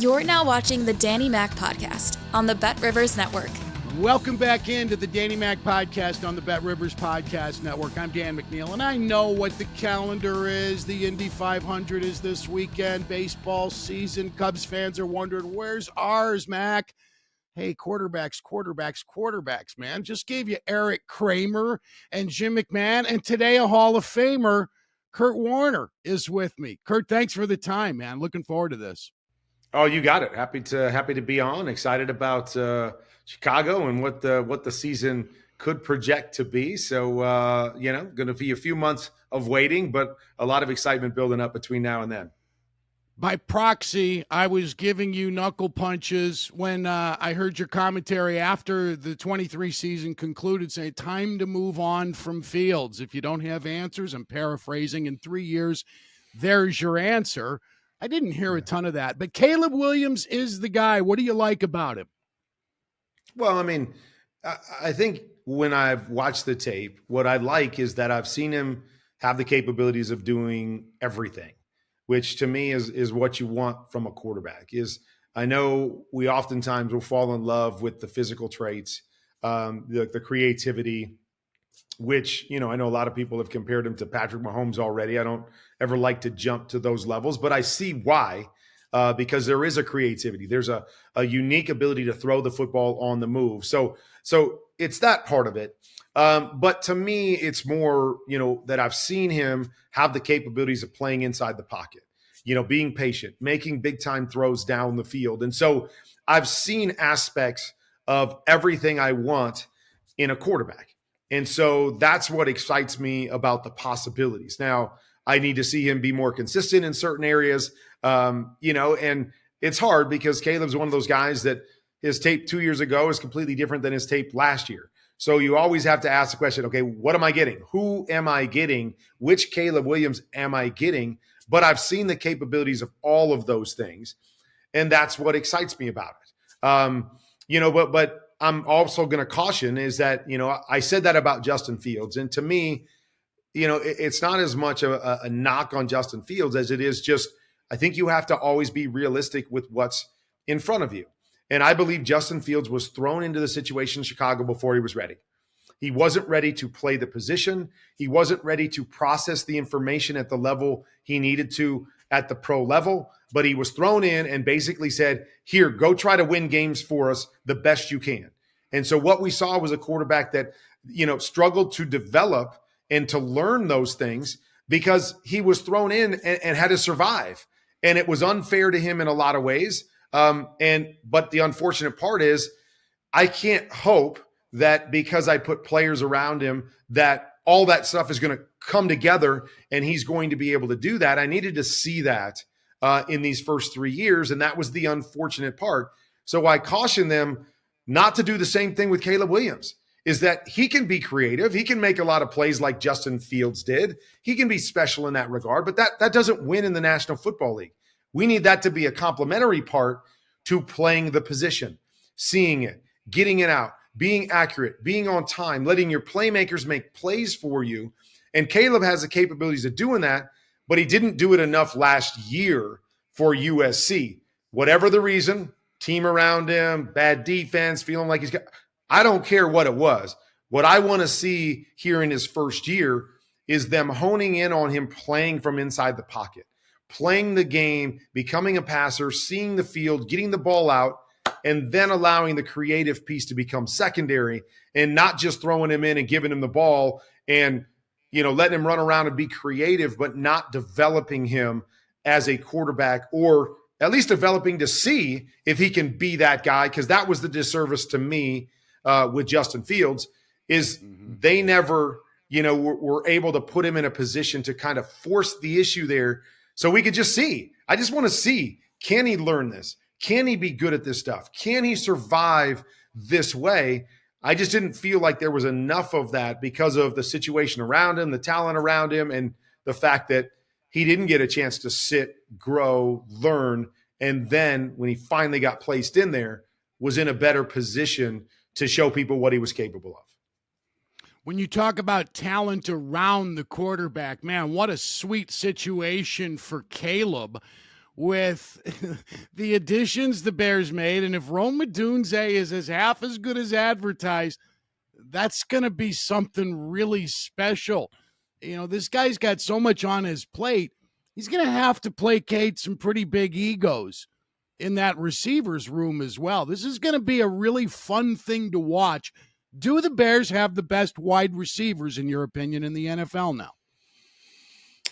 You're now watching the Danny Mac Podcast on the BetRivers Network. Welcome back into the Danny Mac Podcast on the BetRivers Podcast Network. I'm Dan McNeil, and I know what the calendar is. The Indy 500 is this weekend. Baseball season. Cubs fans are wondering, where's ours, Mac? Hey, quarterbacks, man. Just gave you Eric Kramer and Jim McMahon, and today a Hall of Famer, Kurt Warner, is with me. Kurt, thanks for the time, man. Looking forward to this. Oh, you got it. Happy to be on. Excited about Chicago and what the season could project to be. So, going to be a few months of waiting, but a lot of excitement building up between now and then. By proxy, I was giving you knuckle punches when I heard your commentary after the 23 season concluded, saying, time to move on from Fields. If you don't have answers, I'm paraphrasing, in 3 years, there's your answer. I didn't hear a ton of that, but Caleb Williams is the guy. What do you like about him? Well, I mean, I think when I've watched the tape, what I like is that I've seen him have the capabilities of doing everything, which to me is what you want from a quarterback. Is I know we oftentimes will fall in love with the physical traits, the creativity, which, I know a lot of people have compared him to Patrick Mahomes already. I don't ever like to jump to those levels, but I see why, because there is a creativity. There's a unique ability to throw the football on the move. So it's that part of it. But to me, it's more, that I've seen him have the capabilities of playing inside the pocket, being patient, making big time throws down the field. And so I've seen aspects of everything I want in a quarterback. And so that's what excites me about the possibilities. Now, I need to see him be more consistent in certain areas, and it's hard because Caleb's one of those guys that his tape 2 years ago is completely different than his tape last year. So you always have to ask the question, okay, what am I getting? Who am I getting? Which Caleb Williams am I getting? But I've seen the capabilities of all of those things, and that's what excites me about it. But I'm also going to caution is that, I said that about Justin Fields. And to me, it's not as much a knock on Justin Fields as it is just, I think you have to always be realistic with what's in front of you. And I believe Justin Fields was thrown into the situation in Chicago before he was ready. He wasn't ready to play the position. He wasn't ready to process the information at the level he needed to at the pro level, but he was thrown in and basically said, here, go try to win games for us the best you can. And so what we saw was a quarterback that, struggled to develop and to learn those things because he was thrown in and had to survive. And it was unfair to him in a lot of ways. But the unfortunate part is I can't hope that because I put players around him that all that stuff is going to come together and he's going to be able to do that. I needed to see that in these first 3 years, and that was the unfortunate part. So I caution them not to do the same thing with Caleb Williams, is that he can be creative. He can make a lot of plays like Justin Fields did. He can be special in that regard, but that doesn't win in the National Football League. We need that to be a complementary part to playing the position, seeing it, getting it out, being accurate, being on time, letting your playmakers make plays for you. And Caleb has the capabilities of doing that, but he didn't do it enough last year for USC. Whatever the reason, team around him, bad defense, feeling like I don't care what it was. What I want to see here in his first year is them honing in on him playing from inside the pocket, playing the game, becoming a passer, seeing the field, getting the ball out, and then allowing the creative piece to become secondary and not just throwing him in and giving him the ball and, letting him run around and be creative, but not developing him as a quarterback or at least developing to see if he can be that guy. Because that was the disservice to me with Justin Fields is they never, were able to put him in a position to kind of force the issue there so we could just see. I just want to see, can he learn this? Can he be good at this stuff? Can he survive this way? I just didn't feel like there was enough of that because of the situation around him, the talent around him, and the fact that he didn't get a chance to sit, grow, learn, and then when he finally got placed in there, was in a better position to show people what he was capable of. When you talk about talent around the quarterback, man, what a sweet situation for Caleb. with the additions the Bears made. And if Rome Odunze is as half as good as advertised, that's going to be something really special. This guy's got so much on his plate. He's going to have to placate some pretty big egos in that receivers room as well. This is going to be a really fun thing to watch. Do the Bears have the best wide receivers, in your opinion, in the NFL now?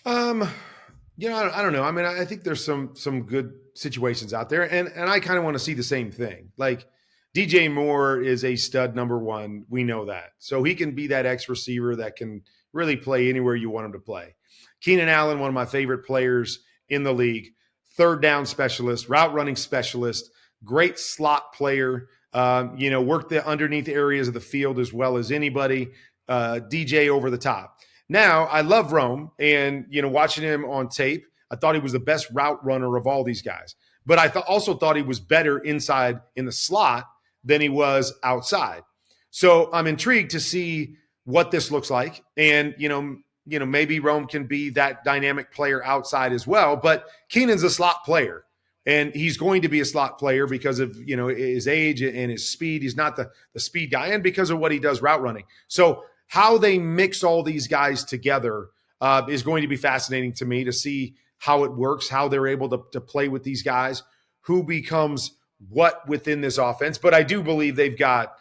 I don't know. I mean, I think there's some good situations out there, and I kind of want to see the same thing. Like DJ Moore is a stud number one. We know that. So he can be that X receiver that can really play anywhere you want him to play. Keenan Allen, one of my favorite players in the league, third down specialist, route running specialist, great slot player, worked the underneath areas of the field as well as anybody, DJ over the top. Now, I love Rome, and, watching him on tape, I thought he was the best route runner of all these guys. But I also thought he was better inside in the slot than he was outside. So I'm intrigued to see what this looks like. And, maybe Rome can be that dynamic player outside as well. But Keenan's a slot player, and he's going to be a slot player because of, his age and his speed. He's not the speed guy, and because of what he does route running. So how they mix all these guys together is going to be fascinating to me to see how it works, how they're able to play with these guys, who becomes what within this offense. But I do believe they've got,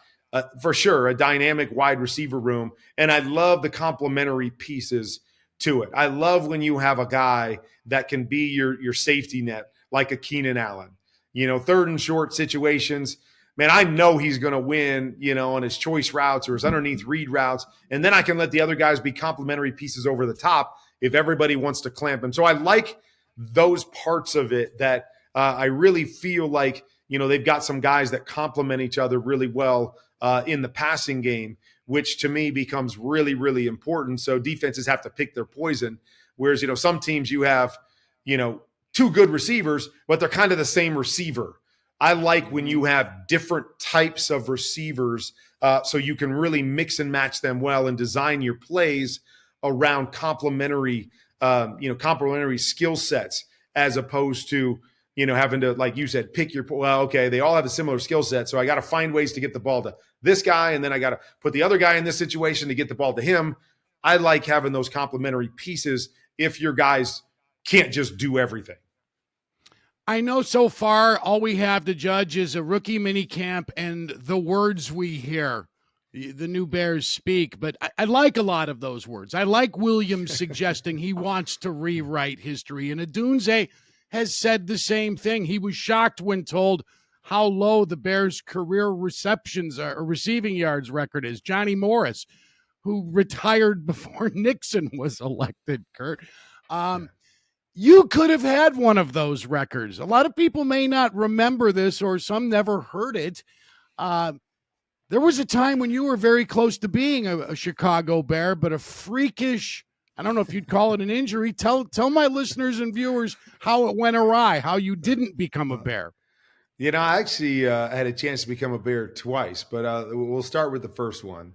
for sure, a dynamic wide receiver room, and I love the complementary pieces to it. I love when you have a guy that can be your safety net, like a Keenan Allen. Third and short situations, man, I know he's going to win, on his choice routes or his underneath read routes. And then I can let the other guys be complementary pieces over the top if everybody wants to clamp him. So I like those parts of it that I really feel like, they've got some guys that complement each other really well in the passing game, which to me becomes really, really important. So defenses have to pick their poison. Whereas, some teams you have, two good receivers, but they're kind of the same receiver. I like when you have different types of receivers so you can really mix and match them well and design your plays around complementary skill sets, as opposed to, having to, like you said, pick your, they all have a similar skill set. So I got to find ways to get the ball to this guy, and then I got to put the other guy in this situation to get the ball to him. I like having those complementary pieces if your guys can't just do everything. I know so far all we have to judge is a rookie mini camp and the words we hear the new Bears speak, but I like a lot of those words. I like Williams suggesting he wants to rewrite history, and Odunze has said the same thing. He was shocked when told how low the Bears' career receptions or receiving yards record is. Johnny Morris, who retired before Nixon was elected, Kurt. You could have had one of those records. A lot of people may not remember this, or some never heard it. There was a time when you were very close to being a Chicago Bear, but a freakish, I don't know if you'd call it an injury. Tell my listeners and viewers how it went awry, how you didn't become a Bear. I actually had a chance to become a Bear twice, but we'll start with the first one.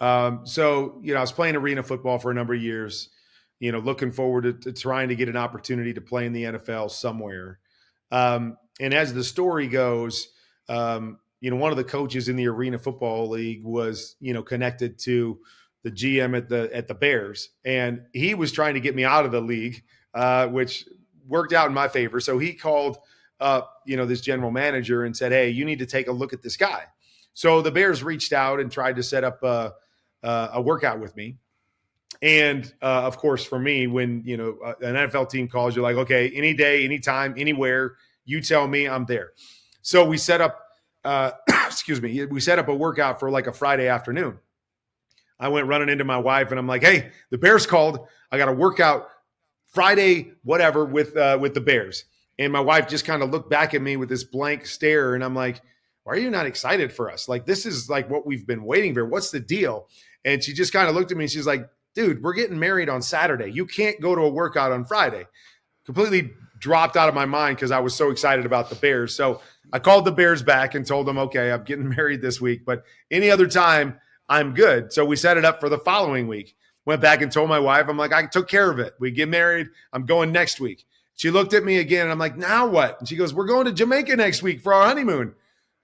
I was playing arena football for a number of years, looking forward to trying to get an opportunity to play in the NFL somewhere. And as the story goes, one of the coaches in the Arena Football League was, connected to the GM at the Bears, and he was trying to get me out of the league, which worked out in my favor. So he called up, this general manager and said, "Hey, you need to take a look at this guy." So the Bears reached out and tried to set up a workout with me. And of course, for me, when an NFL team calls, you're like, okay, any day, anytime, anywhere, you tell me, I'm there. So we set up, we set up a workout for like a Friday afternoon. I went running into my wife, and I'm like, "Hey, the Bears called. I got a workout Friday, whatever, with the Bears." And my wife just kind of looked back at me with this blank stare, and I'm like, "Why are you not excited for us? Like, this is like what we've been waiting for. What's the deal?" And she just kind of looked at me, and she's like, "Dude, we're getting married on Saturday. You can't go to a workout on Friday." Completely dropped out of my mind because I was so excited about the Bears. So I called the Bears back and told them, "Okay, I'm getting married this week, but any other time, I'm good." So we set it up for the following week. Went back and told my wife, I'm like, "I took care of it. We get married. I'm going next week." She looked at me again, and I'm like, now what? And she goes, we're going to Jamaica next week for our honeymoon.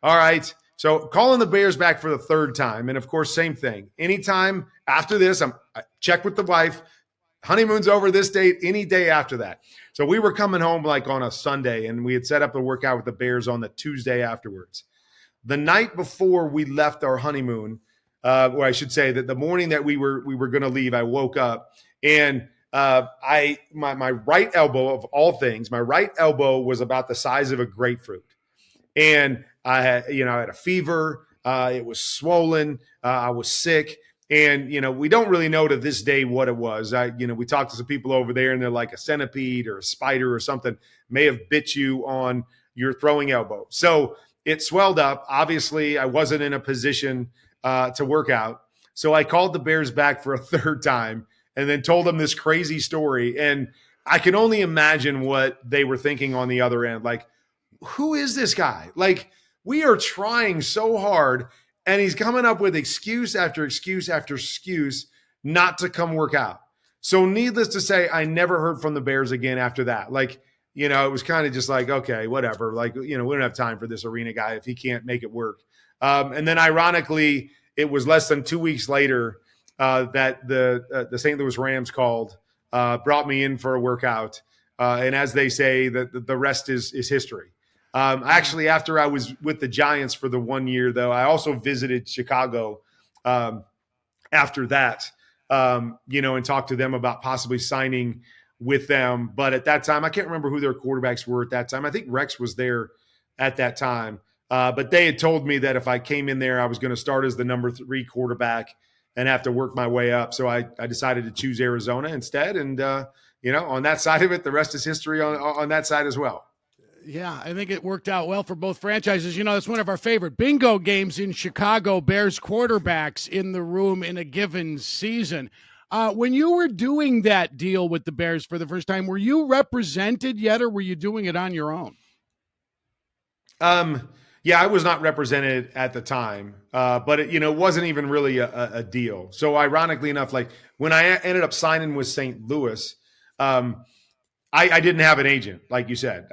All right. So calling the Bears back for the third time. And of course, same thing. Anytime after this, I check with the wife. Honeymoon's over this date, any day after that. So we were coming home like on a Sunday, and we had set up a workout with the Bears on the Tuesday afterwards. The night before we left our honeymoon, or I should say that the morning that we were going to leave, I woke up and my right elbow, of all things, my right elbow was about the size of a grapefruit. And I had a fever. It was swollen. I was sick. And, we don't really know to this day what it was. We talked to some people over there, and they're like a centipede or a spider or something may have bit you on your throwing elbow. So it swelled up. Obviously, I wasn't in a position to work out. So I called the Bears back for a third time and then told them this crazy story. And I can only imagine what they were thinking on the other end. Like, who is this guy? Like, we are trying so hard, and he's coming up with excuse after excuse after excuse not to come work out. So needless to say, I never heard from the Bears again after that. Like, it was kind of just like, okay, whatever. Like, we don't have time for this arena guy if he can't make it work. And then ironically, it was less than 2 weeks later that the St. Louis Rams called, brought me in for a workout. And as they say, the rest is history. Actually, after I was with the Giants for the 1 year, though, I also visited Chicago after that, and talked to them about possibly signing with them. But at that time, I can't remember who their quarterbacks were at that time. I think Rex was there at that time. But they had told me that if I came in there, I was going to start as the number 3 quarterback and have to work my way up. So I decided to choose Arizona instead. And, on that side of it, the rest is history on that side as well. Yeah, I think it worked out well for both franchises. It's one of our favorite bingo games in Chicago, Bears quarterbacks in the room in a given season. When you were doing that deal with the Bears for the first time, were you represented yet, or were you doing it on your own? Yeah, I was not represented at the time, but it wasn't even really a deal. So ironically enough, like when I ended up signing with St. Louis, I didn't have an agent, like you said.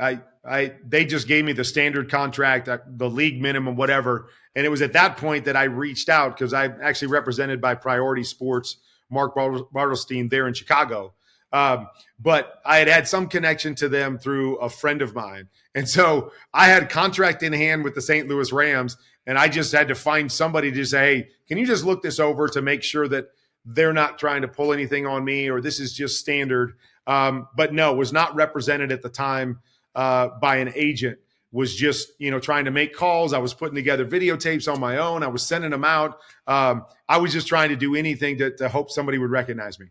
They just gave me the standard contract, the league minimum, whatever. And it was at that point that I reached out because I'm actually represented by Priority Sports, Mark Bartelstein there in Chicago. But I had some connection to them through a friend of mine. And so I had contract in hand with the St. Louis Rams, and I just had to find somebody to say, hey, can you just look this over to make sure that they're not trying to pull anything on me, or this is just standard. But no, was not represented at the time by an agent, was just, trying to make calls. I was putting together videotapes on my own. I was sending them out. I was just trying to do anything to hope somebody would recognize me.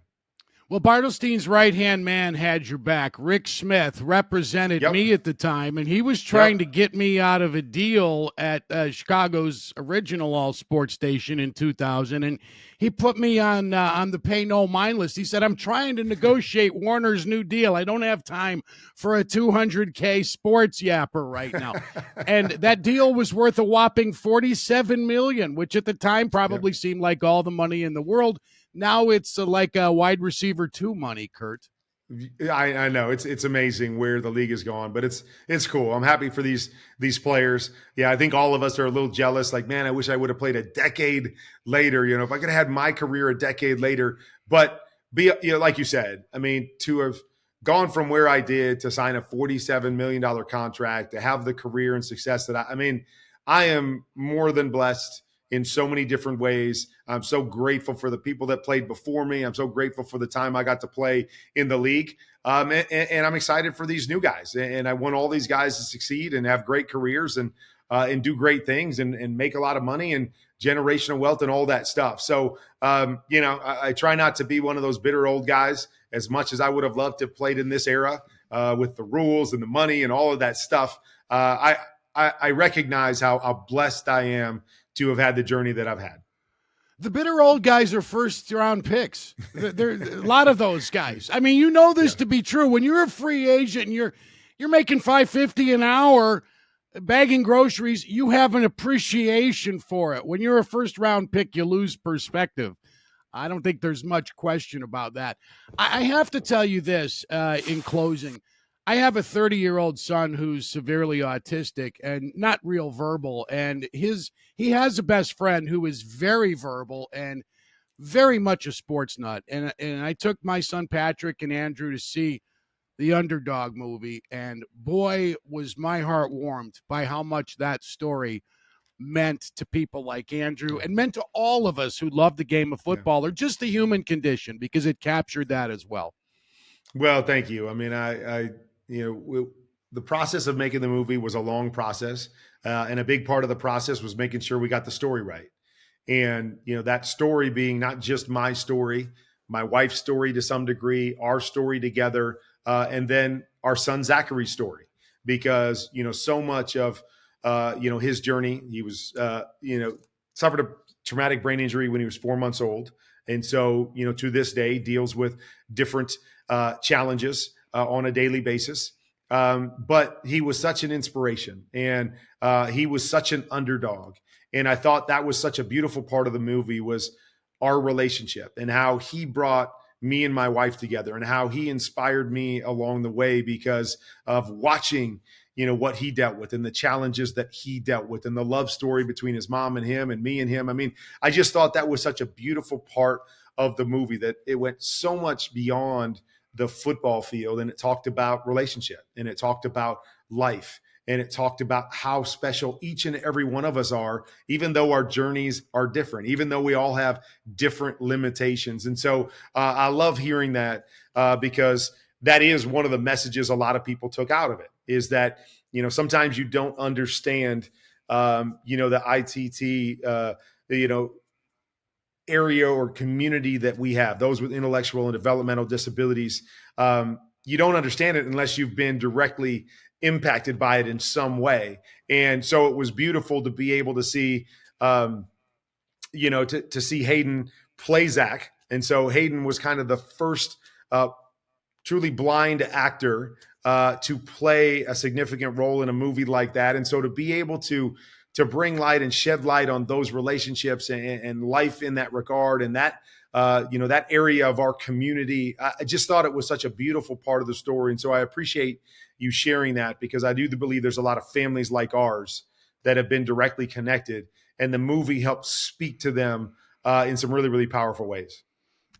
Well, Bartelstein's right-hand man had your back. Rick Smith represented me at the time, and he was trying to get me out of a deal at Chicago's original all-sports station in 2000, and he put me on the pay no mind list. He said, I'm trying to negotiate Warner's new deal. I don't have time for a $200K sports yapper right now. And that deal was worth a whopping $47 million, which at the time probably seemed like all the money in the world. Now it's like a wide receiver 2 money, Kurt. I know it's amazing where the league has gone, but it's cool. I'm happy for these players. Yeah, I think all of us are a little jealous. Like, man, I wish I would have played a decade later. If I could have had my career a decade later. But like you said, I mean, to have gone from where I did to sign a $47 million contract, to have the career and success that I am more than blessed in so many different ways. I'm so grateful for the people that played before me. I'm so grateful for the time I got to play in the league. And I'm excited for these new guys. And I want all these guys to succeed and have great careers and do great things and make a lot of money and generational wealth and all that stuff. So, I try not to be one of those bitter old guys as much as I would have loved to have played in this era with the rules and the money and all of that stuff. I recognize how blessed I am to have had the journey that I've had. The bitter old guys are first-round picks. There a lot of those guys. I mean, this to be true. When you're a free agent and you're making $5.50 an hour bagging groceries, you have an appreciation for it. When you're a first-round pick, you lose perspective. I don't think there's much question about that. I have to tell you this in closing. I have a 30-year-old son who's severely autistic and not real verbal, and he has a best friend who is very verbal and very much a sports nut. And I took my son Patrick and Andrew to see the Underdog movie, and boy, was my heart warmed by how much that story meant to people like Andrew and meant to all of us who love the game of football or just the human condition, because it captured that as well. Well, thank you. I mean, the process of making the movie was a long process, and a big part of the process was making sure we got the story right. And that story being not just my story, my wife's story to some degree, our story together, and then our son Zachary's story, because so much of his journey. He was suffered a traumatic brain injury when he was 4 months old, and so to this day deals with different challenges on a daily basis. But he was such an inspiration, and he was such an underdog. And I thought that was such a beautiful part of the movie, was our relationship and how he brought me and my wife together and how he inspired me along the way because of watching, what he dealt with and the challenges that he dealt with and the love story between his mom and him and me and him. I mean, I just thought that was such a beautiful part of the movie, that it went so much beyond the football field, and it talked about relationship, and it talked about life, and it talked about how special each and every one of us are, even though our journeys are different, even though we all have different limitations. And so I love hearing that because that is one of the messages a lot of people took out of it, is that, sometimes you don't understand, the ITT, area or community that we have, those with intellectual and developmental disabilities. You don't understand it unless you've been directly impacted by it in some way. And so it was beautiful to be able to see, to see Hayden play Zach. And so Hayden was kind of the first truly blind actor to play a significant role in a movie like that. And so to be able to bring light and shed light on those relationships and life in that regard, and that, that area of our community, I just thought it was such a beautiful part of the story. And so I appreciate you sharing that, because I do believe there's a lot of families like ours that have been directly connected, and the movie helps speak to them in some really, really powerful ways.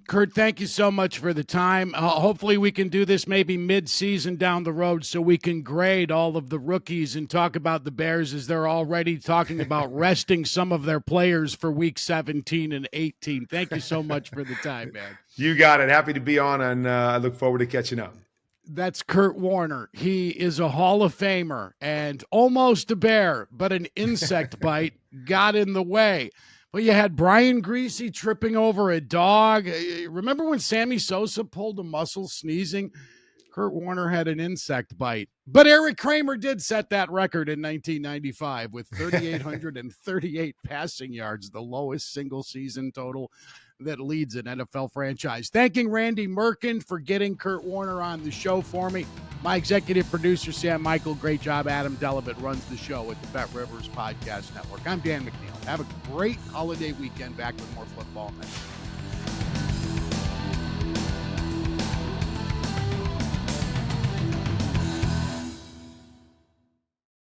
Kurt, thank you so much for the time. Hopefully we can do this maybe mid-season down the road so we can grade all of the rookies and talk about the Bears, as they're already talking about resting some of their players for week 17 and 18. Thank you so much for the time, man. You got it. Happy to be on, and I look forward to catching up. That's Kurt Warner. He is a Hall of Famer and almost a Bear, but an insect bite got in the way. Well, you had Brian Greasy tripping over a dog. Remember when Sammy Sosa pulled a muscle sneezing? Kurt Warner had an insect bite. But Eric Kramer did set that record in 1995 with 3,838 passing yards, the lowest single season total that leads an NFL franchise. Thanking Randy Merkin for getting Kurt Warner on the show for me. My executive producer, Sam Michael, great job. Adam Delabit runs the show at the BetRivers Podcast Network. I'm Dan McNeil. Have a great holiday weekend. Back with more football next.